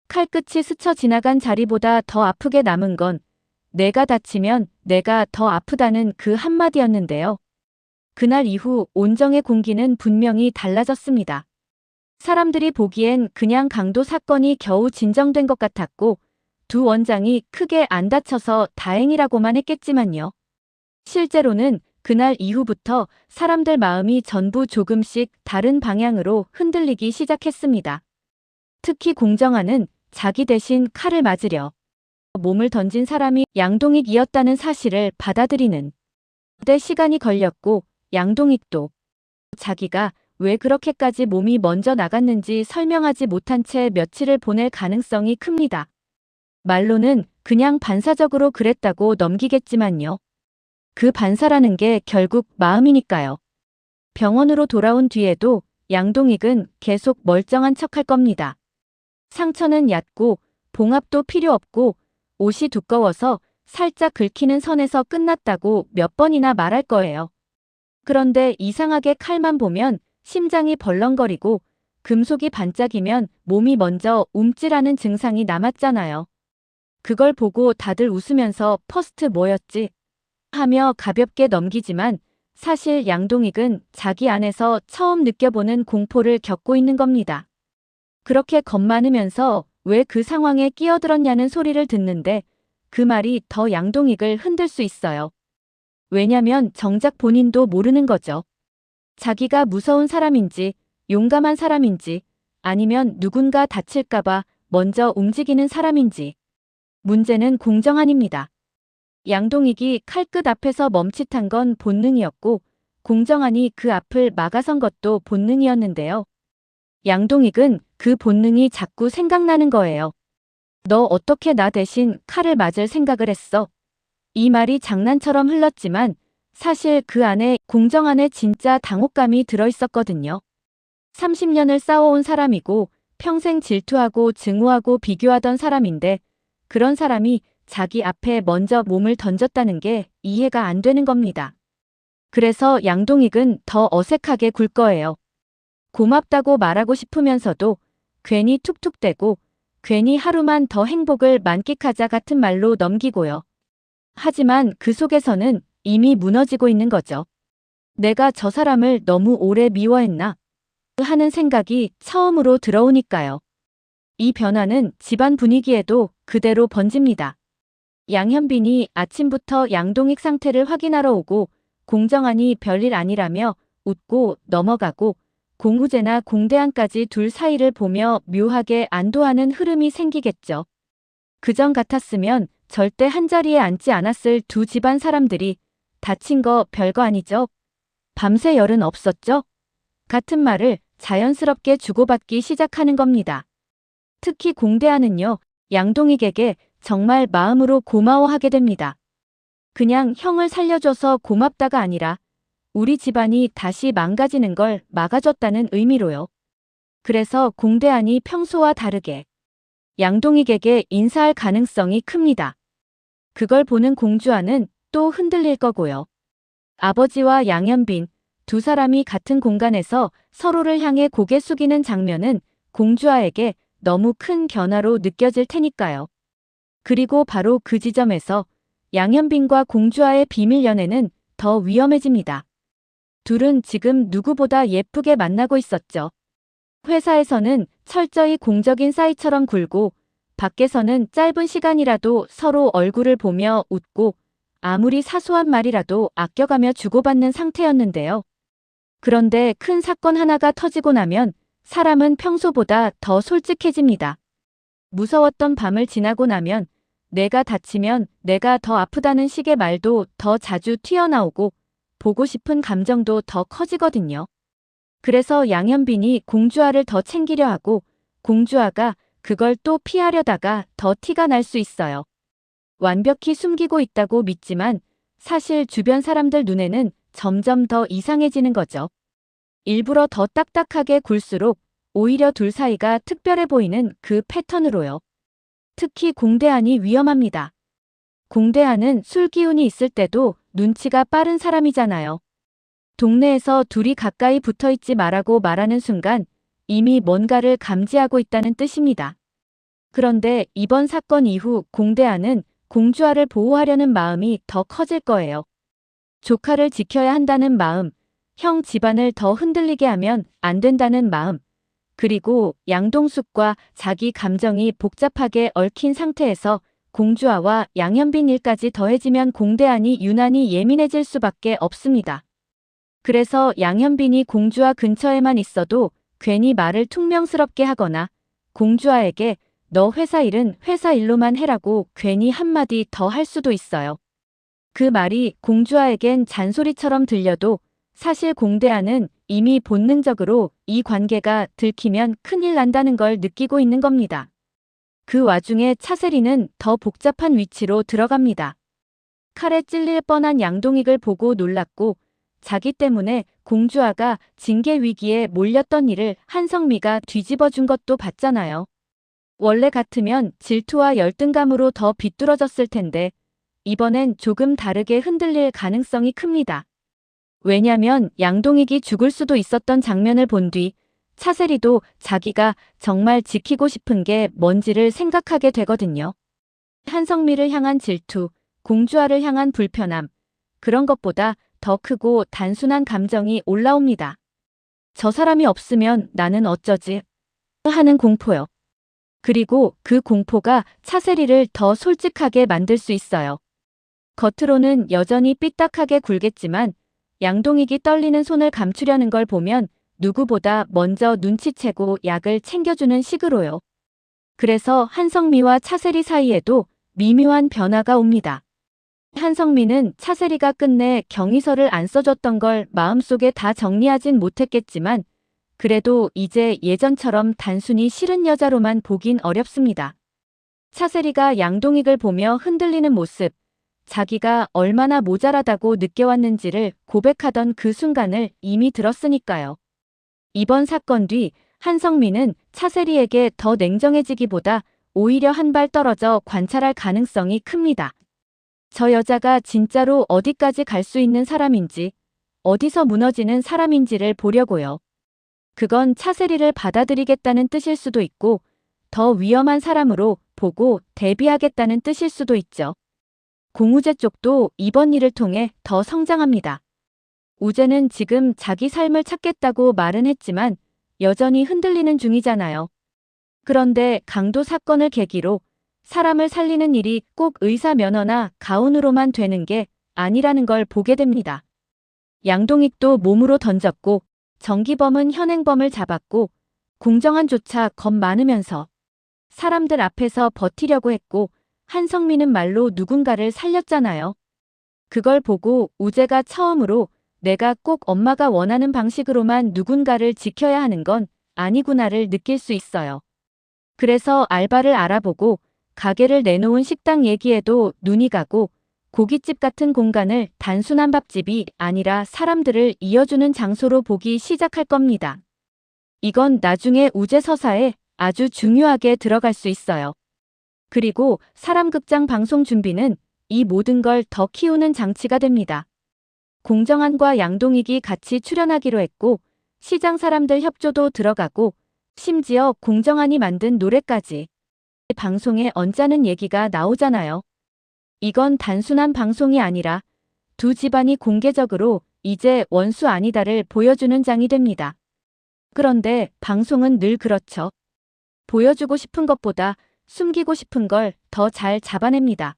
칼끝이 스쳐 지나간 자리보다 더 아프게 남은 건 내가 다치면 내가 더 아프다는 그 한마디였는데요. 그날 이후 온정의 공기는 분명히 달라졌습니다. 사람들이 보기엔 그냥 강도 사건이 겨우 진정된 것 같았고 두 원장이 크게 안 다쳐서 다행이라고만 했겠지만요. 실제로는 그날 이후부터 사람들 마음이 전부 조금씩 다른 방향으로 흔들리기 시작했습니다. 특히 공정하는 자기 대신 칼을 맞으려 몸을 던진 사람이 양동익이었다는 사실을 받아들이는 데 시간이 걸렸고 양동익도 자기가 왜 그렇게까지 몸이 먼저 나갔는지 설명하지 못한 채 며칠을 보낼 가능성이 큽니다. 말로는 그냥 반사적으로 그랬다고 넘기겠지만요. 그 반사라는 게 결국 마음이니까요. 병원으로 돌아온 뒤에도 양동익은 계속 멀쩡한 척할 겁니다. 상처는 얕고 봉합도 필요 없고 옷이 두꺼워서 살짝 긁히는 선에서 끝났다고 몇 번이나 말할 거예요. 그런데 이상하게 칼만 보면 심장이 벌렁거리고 금속이 반짝이면 몸이 먼저 움찔하는 증상이 남았잖아요. 그걸 보고 다들 웃으면서 퍼스트 뭐였지? 하며 가볍게 넘기지만 사실 양동익은 자기 안에서 처음 느껴보는 공포를 겪고 있는 겁니다. 그렇게 겁 많으면서 왜 그 상황에 끼어들었냐는 소리를 듣는데 그 말이 더 양동익을 흔들 수 있어요. 왜냐면 정작 본인도 모르는 거죠. 자기가 무서운 사람인지 용감한 사람인지 아니면 누군가 다칠까봐 먼저 움직이는 사람인지. 문제는 공정한입니다. 양동익이 칼끝 앞에서 멈칫한 건 본능이었고 공정한이 그 앞을 막아선 것도 본능이었는데요. 양동익은 그 본능이 자꾸 생각나는 거예요. 너 어떻게 나 대신 칼을 맞을 생각을 했어? 이 말이 장난처럼 흘렀지만 사실 그 안에 공정한의 진짜 당혹감이 들어있었거든요. 30년을 싸워온 사람이고 평생 질투하고 증오하고 비교하던 사람인데 그런 사람이 자기 앞에 먼저 몸을 던졌다는 게 이해가 안 되는 겁니다. 그래서 양동익은 더 어색하게 굴 거예요. 고맙다고 말하고 싶으면서도 괜히 툭툭대고 괜히 하루만 더 행복을 만끽하자 같은 말로 넘기고요. 하지만 그 속에서는 이미 무너지고 있는 거죠. 내가 저 사람을 너무 오래 미워했나? 하는 생각이 처음으로 들어오니까요. 이 변화는 집안 분위기에도 그대로 번집니다. 양현빈이 아침부터 양동익 상태를 확인하러 오고 공정한이 별일 아니라며 웃고 넘어가고 공우재나 공대한까지 둘 사이를 보며 묘하게 안도하는 흐름이 생기겠죠. 그전 같았으면 절대 한자리에 앉지 않았을 두 집안 사람들이 다친 거 별거 아니죠? 밤새 열은 없었죠? 같은 말을 자연스럽게 주고받기 시작하는 겁니다. 특히 공대한은요, 양동익에게 정말 마음으로 고마워하게 됩니다. 그냥 형을 살려줘서 고맙다가 아니라 우리 집안이 다시 망가지는 걸 막아줬다는 의미로요. 그래서 공대한이 평소와 다르게 양동익에게 인사할 가능성이 큽니다. 그걸 보는 공주아는 또 흔들릴 거고요. 아버지와 양현빈 두 사람이 같은 공간에서 서로를 향해 고개 숙이는 장면은 공주아에게 너무 큰 변화로 느껴질 테니까요. 그리고 바로 그 지점에서 양현빈과 공주아의 비밀 연애는 더 위험해집니다. 둘은 지금 누구보다 예쁘게 만나고 있었죠. 회사에서는 철저히 공적인 사이처럼 굴고 밖에서는 짧은 시간이라도 서로 얼굴을 보며 웃고 아무리 사소한 말이라도 아껴가며 주고받는 상태였는데요. 그런데 큰 사건 하나가 터지고 나면 사람은 평소보다 더 솔직해집니다. 무서웠던 밤을 지나고 나면 내가 다치면 내가 더 아프다는 식의 말도 더 자주 튀어나오고 보고 싶은 감정도 더 커지거든요. 그래서 양현빈이 공주아를 더 챙기려 하고 공주아가 그걸 또 피하려다가 더 티가 날 수 있어요. 완벽히 숨기고 있다고 믿지만 사실 주변 사람들 눈에는 점점 더 이상해지는 거죠. 일부러 더 딱딱하게 굴수록 오히려 둘 사이가 특별해 보이는 그 패턴으로요. 특히 공대한이 위험합니다. 공대한은 술 기운이 있을 때도 눈치가 빠른 사람이잖아요. 동네에서 둘이 가까이 붙어있지 말라고 말하는 순간 이미 뭔가를 감지하고 있다는 뜻입니다. 그런데 이번 사건 이후 공대하는 공주아를 보호하려는 마음이 더 커질 거예요. 조카를 지켜야 한다는 마음, 형 집안을 더 흔들리게 하면 안 된다는 마음, 그리고 양동숙과 자기 감정이 복잡하게 얽힌 상태에서 공주아와 양현빈 일까지 더해지면 공대안이 유난히 예민해질 수밖에 없습니다. 그래서 양현빈이 공주아 근처에만 있어도 괜히 말을 퉁명스럽게 하거나 공주아에게 너 회사 일은 회사 일로만 해라고 괜히 한마디 더 할 수도 있어요. 그 말이 공주아에겐 잔소리처럼 들려도 사실 공대안은 이미 본능적으로 이 관계가 들키면 큰일 난다는 걸 느끼고 있는 겁니다. 그 와중에 차세리는 더 복잡한 위치로 들어갑니다. 칼에 찔릴 뻔한 양동익을 보고 놀랐고 자기 때문에 공주아가 징계 위기에 몰렸던 일을 한성미가 뒤집어 준 것도 봤잖아요. 원래 같으면 질투와 열등감으로 더 비뚤어졌을 텐데 이번엔 조금 다르게 흔들릴 가능성이 큽니다. 왜냐면 양동익이 죽을 수도 있었던 장면을 본 뒤 차세리도 자기가 정말 지키고 싶은 게 뭔지를 생각하게 되거든요. 한성미를 향한 질투, 공주아를 향한 불편함, 그런 것보다 더 크고 단순한 감정이 올라옵니다. 저 사람이 없으면 나는 어쩌지? 하는 공포요. 그리고 그 공포가 차세리를 더 솔직하게 만들 수 있어요. 겉으로는 여전히 삐딱하게 굴겠지만 양동익이 떨리는 손을 감추려는 걸 보면 누구보다 먼저 눈치채고 약을 챙겨주는 식으로요. 그래서 한성미와 차세리 사이에도 미묘한 변화가 옵니다. 한성미는 차세리가 끝내 경위서를 안 써줬던 걸 마음속에 다 정리하진 못했겠지만 그래도 이제 예전처럼 단순히 싫은 여자로만 보긴 어렵습니다. 차세리가 양동익을 보며 흔들리는 모습, 자기가 얼마나 모자라다고 느껴왔는지를 고백하던 그 순간을 이미 들었으니까요. 이번 사건 뒤 한성미는 차세리에게 더 냉정해지기보다 오히려 한 발 떨어져 관찰할 가능성이 큽니다. 저 여자가 진짜로 어디까지 갈 수 있는 사람인지, 어디서 무너지는 사람인지를 보려고요. 그건 차세리를 받아들이겠다는 뜻일 수도 있고, 더 위험한 사람으로 보고 대비하겠다는 뜻일 수도 있죠. 공우재 쪽도 이번 일을 통해 더 성장합니다. 우재는 지금 자기 삶을 찾겠다고 말은 했지만 여전히 흔들리는 중이잖아요. 그런데 강도 사건을 계기로 사람을 살리는 일이 꼭 의사 면허나 가훈으로만 되는 게 아니라는 걸 보게 됩니다. 양동익도 몸으로 던졌고 정기범은 현행범을 잡았고 공정한조차 겁 많으면서 사람들 앞에서 버티려고 했고 한성미는 말로 누군가를 살렸잖아요. 그걸 보고 우재가 처음으로 내가 꼭 엄마가 원하는 방식으로만 누군가를 지켜야 하는 건 아니구나를 느낄 수 있어요. 그래서 알바를 알아보고 가게를 내놓은 식당 얘기에도 눈이 가고 고깃집 같은 공간을 단순한 밥집이 아니라 사람들을 이어주는 장소로 보기 시작할 겁니다. 이건 나중에 우재 서사에 아주 중요하게 들어갈 수 있어요. 그리고 사람극장 방송 준비는 이 모든 걸 더 키우는 장치가 됩니다. 공정한과 양동익이 같이 출연하기로 했고 시장 사람들 협조도 들어가고 심지어 공정한이 만든 노래까지 방송에 얹자는 얘기가 나오잖아요. 이건 단순한 방송이 아니라 두 집안이 공개적으로 이제 원수 아니다를 보여주는 장이 됩니다. 그런데 방송은 늘 그렇죠. 보여주고 싶은 것보다 숨기고 싶은 걸 더 잘 잡아냅니다.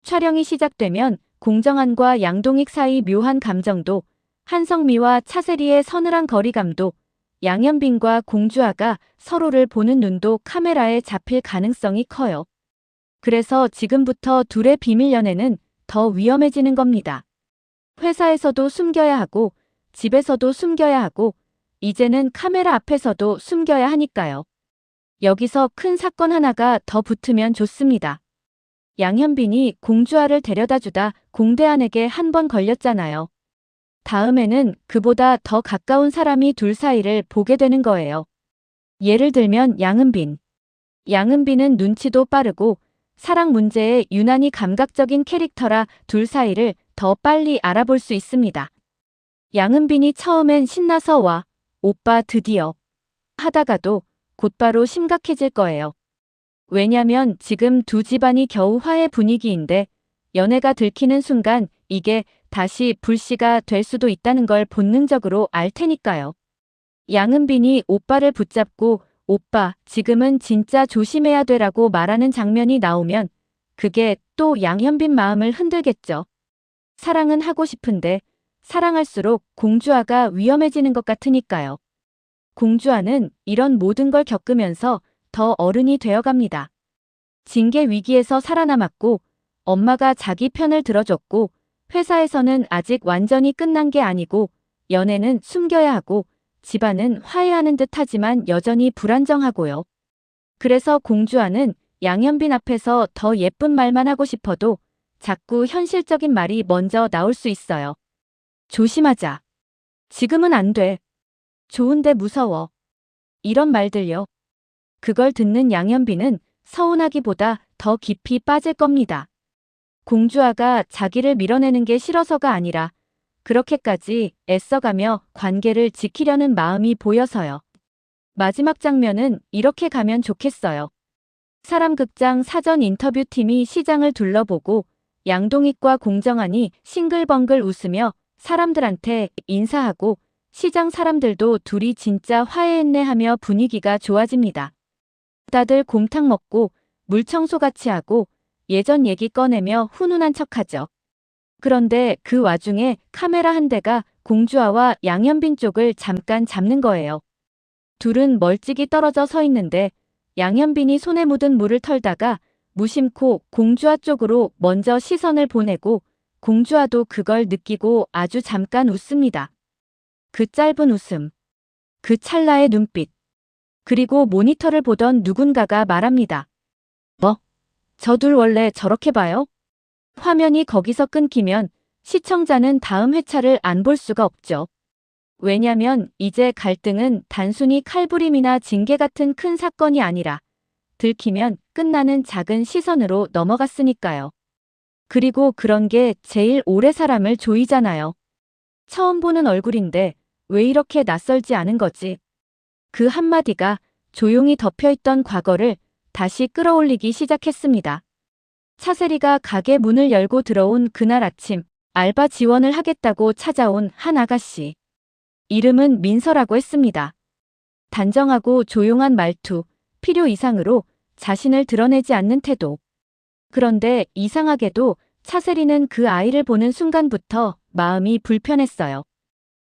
촬영이 시작되면 공정한과 양동익 사이 묘한 감정도, 한성미와 차세리의 서늘한 거리감도, 양현빈과 공주아가 서로를 보는 눈도 카메라에 잡힐 가능성이 커요. 그래서 지금부터 둘의 비밀 연애는 더 위험해지는 겁니다. 회사에서도 숨겨야 하고, 집에서도 숨겨야 하고, 이제는 카메라 앞에서도 숨겨야 하니까요. 여기서 큰 사건 하나가 더 붙으면 좋습니다. 양현빈이 공주아를 데려다주다 공대안에게 한 번 걸렸잖아요. 다음에는 그보다 더 가까운 사람이 둘 사이를 보게 되는 거예요. 예를 들면 양은빈. 양은빈은 눈치도 빠르고 사랑 문제에 유난히 감각적인 캐릭터라 둘 사이를 더 빨리 알아볼 수 있습니다. 양은빈이 처음엔 신나서 와, 오빠 드디어 하다가도 곧바로 심각해질 거예요. 왜냐면 지금 두 집안이 겨우 화해 분위기인데 연애가 들키는 순간 이게 다시 불씨가 될 수도 있다는 걸 본능적으로 알 테니까요. 양은빈이 오빠를 붙잡고 오빠, 지금은 진짜 조심해야 돼라고 말하는 장면이 나오면 그게 또 양현빈 마음을 흔들겠죠. 사랑은 하고 싶은데 사랑할수록 공주아가 위험해지는 것 같으니까요. 공주아는 이런 모든 걸 겪으면서 더 어른이 되어갑니다. 징계 위기에서 살아남았고 엄마가 자기 편을 들어줬고 회사에서는 아직 완전히 끝난 게 아니고 연애는 숨겨야 하고 집안은 화해하는 듯 하지만 여전히 불안정하고요. 그래서 공주아는 양현빈 앞에서 더 예쁜 말만 하고 싶어도 자꾸 현실적인 말이 먼저 나올 수 있어요. 조심하자. 지금은 안 돼. 좋은데 무서워. 이런 말들요. 그걸 듣는 양현빈은 서운하기보다 더 깊이 빠질 겁니다. 공주아가 자기를 밀어내는 게 싫어서가 아니라 그렇게까지 애써가며 관계를 지키려는 마음이 보여서요. 마지막 장면은 이렇게 가면 좋겠어요. 사람극장 사전 인터뷰팀이 시장을 둘러보고 양동익과 공정한이 싱글벙글 웃으며 사람들한테 인사하고 시장 사람들도 둘이 진짜 화해했네 하며 분위기가 좋아집니다. 다들 곰탕 먹고 물청소같이 하고 예전 얘기 꺼내며 훈훈한 척하죠. 그런데 그 와중에 카메라 한 대가 공주아와 양현빈 쪽을 잠깐 잡는 거예요. 둘은 멀찍이 떨어져 서 있는데 양현빈이 손에 묻은 물을 털다가 무심코 공주아 쪽으로 먼저 시선을 보내고 공주아도 그걸 느끼고 아주 잠깐 웃습니다. 그 짧은 웃음, 그 찰나의 눈빛, 그리고 모니터를 보던 누군가가 말합니다. 뭐? 저 둘 원래 저렇게 봐요? 화면이 거기서 끊기면 시청자는 다음 회차를 안 볼 수가 없죠. 왜냐면 이제 갈등은 단순히 칼부림이나 징계 같은 큰 사건이 아니라 들키면 끝나는 작은 시선으로 넘어갔으니까요. 그리고 그런 게 제일 오래 사람을 조이잖아요. 처음 보는 얼굴인데 왜 이렇게 낯설지 않은 거지? 그 한마디가 조용히 덮여있던 과거를 다시 끌어올리기 시작했습니다. 차세리가 가게 문을 열고 들어온 그날 아침, 알바 지원을 하겠다고 찾아온 한 아가씨. 이름은 민서라고 했습니다. 단정하고 조용한 말투, 필요 이상으로 자신을 드러내지 않는 태도. 그런데 이상하게도 차세리는 그 아이를 보는 순간부터 마음이 불편했어요.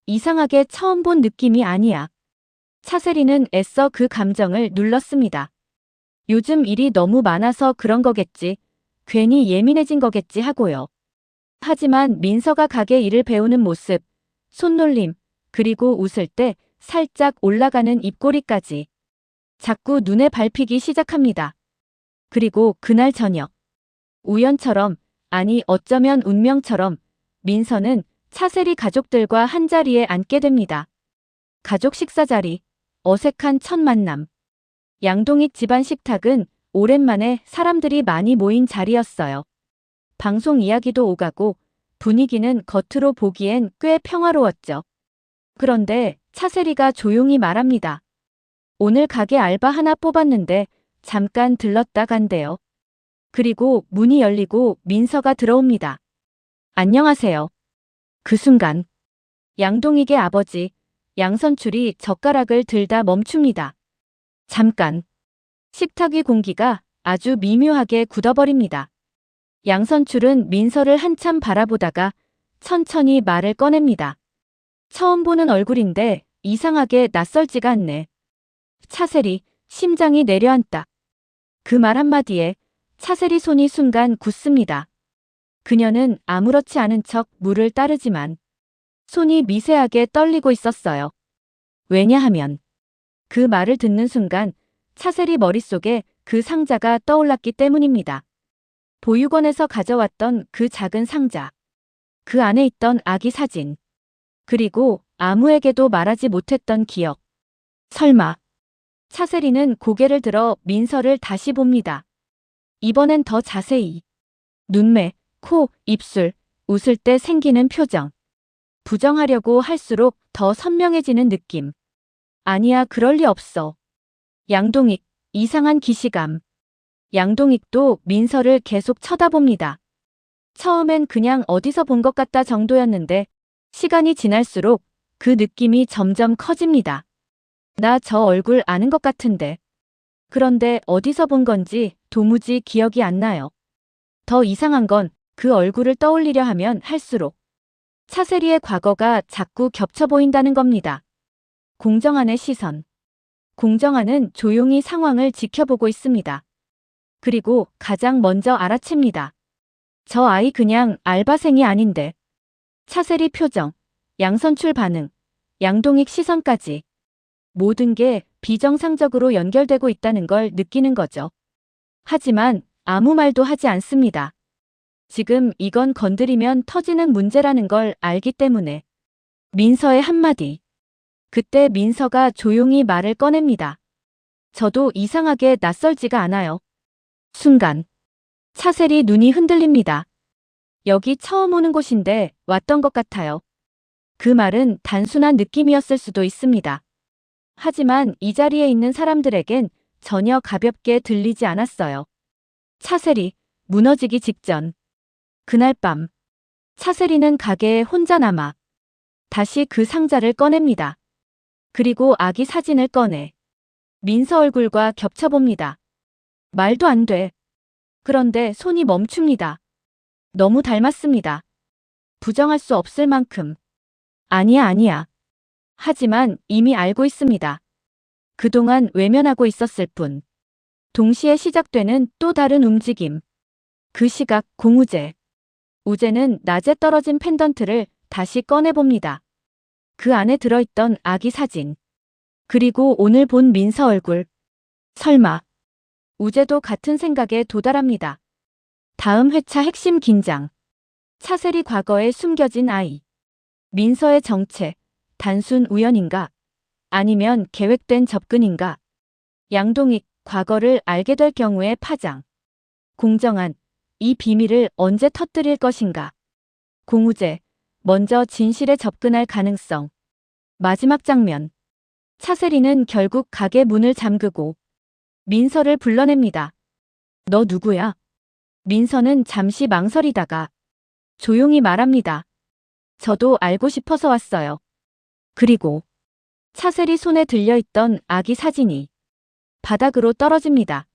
이상하게 처음 본 느낌이 아니야. 차세리는 애써 그 감정을 눌렀습니다. 요즘 일이 너무 많아서 그런 거겠지. 괜히 예민해진 거겠지 하고요. 하지만 민서가 가게 일을 배우는 모습, 손놀림, 그리고 웃을 때 살짝 올라가는 입꼬리까지 자꾸 눈에 밟히기 시작합니다. 그리고 그날 저녁, 우연처럼, 아니 어쩌면 운명처럼 민서는 차세리 가족들과 한자리에 앉게 됩니다. 가족 식사 자리, 어색한 첫 만남. 양동익 집안 식탁은 오랜만에 사람들이 많이 모인 자리였어요. 방송 이야기도 오가고 분위기는 겉으로 보기엔 꽤 평화로웠죠. 그런데 차세리가 조용히 말합니다. 오늘 가게 알바 하나 뽑았는데 잠깐 들렀다 간대요. 그리고 문이 열리고 민서가 들어옵니다. 안녕하세요. 그 순간 양동익의 아버지 양선출이 젓가락을 들다 멈춥니다. 잠깐. 식탁 위 공기가 아주 미묘하게 굳어버립니다. 양선출은 민서를 한참 바라보다가 천천히 말을 꺼냅니다. 처음 보는 얼굴인데 이상하게 낯설지가 않네. 차세리, 심장이 내려앉다. 그 말 한마디에 차세리 손이 순간 굳습니다. 그녀는 아무렇지 않은 척 물을 따르지만 손이 미세하게 떨리고 있었어요. 왜냐하면 그 말을 듣는 순간 차세리 머릿속에 그 상자가 떠올랐기 때문입니다. 보육원에서 가져왔던 그 작은 상자. 그 안에 있던 아기 사진. 그리고 아무에게도 말하지 못했던 기억. 설마. 차세리는 고개를 들어 민서를 다시 봅니다. 이번엔 더 자세히. 눈매, 코, 입술, 웃을 때 생기는 표정. 부정하려고 할수록 더 선명해지는 느낌. 아니야, 그럴 리 없어. 양동익, 이상한 기시감. 양동익도 민서를 계속 쳐다봅니다. 처음엔 그냥 어디서 본 것 같다 정도였는데 시간이 지날수록 그 느낌이 점점 커집니다. 나 저 얼굴 아는 것 같은데. 그런데 어디서 본 건지 도무지 기억이 안 나요. 더 이상한 건 그 얼굴을 떠올리려 하면 할수록 차세리의 과거가 자꾸 겹쳐 보인다는 겁니다. 공정한의 시선. 공정한은 조용히 상황을 지켜보고 있습니다. 그리고 가장 먼저 알아챕니다. 저 아이 그냥 알바생이 아닌데. 차세리 표정, 양선출 반응, 양동익 시선까지 모든 게 비정상적으로 연결되고 있다는 걸 느끼는 거죠. 하지만 아무 말도 하지 않습니다. 지금 이건 건드리면 터지는 문제라는 걸 알기 때문에. 민서의 한마디. 그때 민서가 조용히 말을 꺼냅니다. 저도 이상하게 낯설지가 않아요. 순간 차세리 눈이 흔들립니다. 여기 처음 오는 곳인데 왔던 것 같아요. 그 말은 단순한 느낌이었을 수도 있습니다. 하지만 이 자리에 있는 사람들에겐 전혀 가볍게 들리지 않았어요. 차세리, 무너지기 직전. 그날 밤, 차세리는 가게에 혼자 남아 다시 그 상자를 꺼냅니다. 그리고 아기 사진을 꺼내 민서 얼굴과 겹쳐봅니다. 말도 안 돼. 그런데 손이 멈춥니다. 너무 닮았습니다. 부정할 수 없을 만큼. 아니야, 아니야. 하지만 이미 알고 있습니다. 그동안 외면하고 있었을 뿐. 동시에 시작되는 또 다른 움직임. 그 시각 공우재. 우재는 낮에 떨어진 펜던트를 다시 꺼내봅니다. 그 안에 들어있던 아기 사진. 그리고 오늘 본 민서 얼굴. 설마. 우재도 같은 생각에 도달합니다. 다음 회차 핵심 긴장. 차세리 과거에 숨겨진 아이. 민서의 정체. 단순 우연인가? 아니면 계획된 접근인가? 양동익, 과거를 알게 될 경우의 파장. 공정한, 이 비밀을 언제 터뜨릴 것인가? 공우재, 먼저 진실에 접근할 가능성. 마지막 장면. 차세리는 결국 가게 문을 잠그고 민서를 불러냅니다. 너 누구야? 민서는 잠시 망설이다가 조용히 말합니다. 저도 알고 싶어서 왔어요. 그리고 차세리 손에 들려있던 아기 사진이 바닥으로 떨어집니다.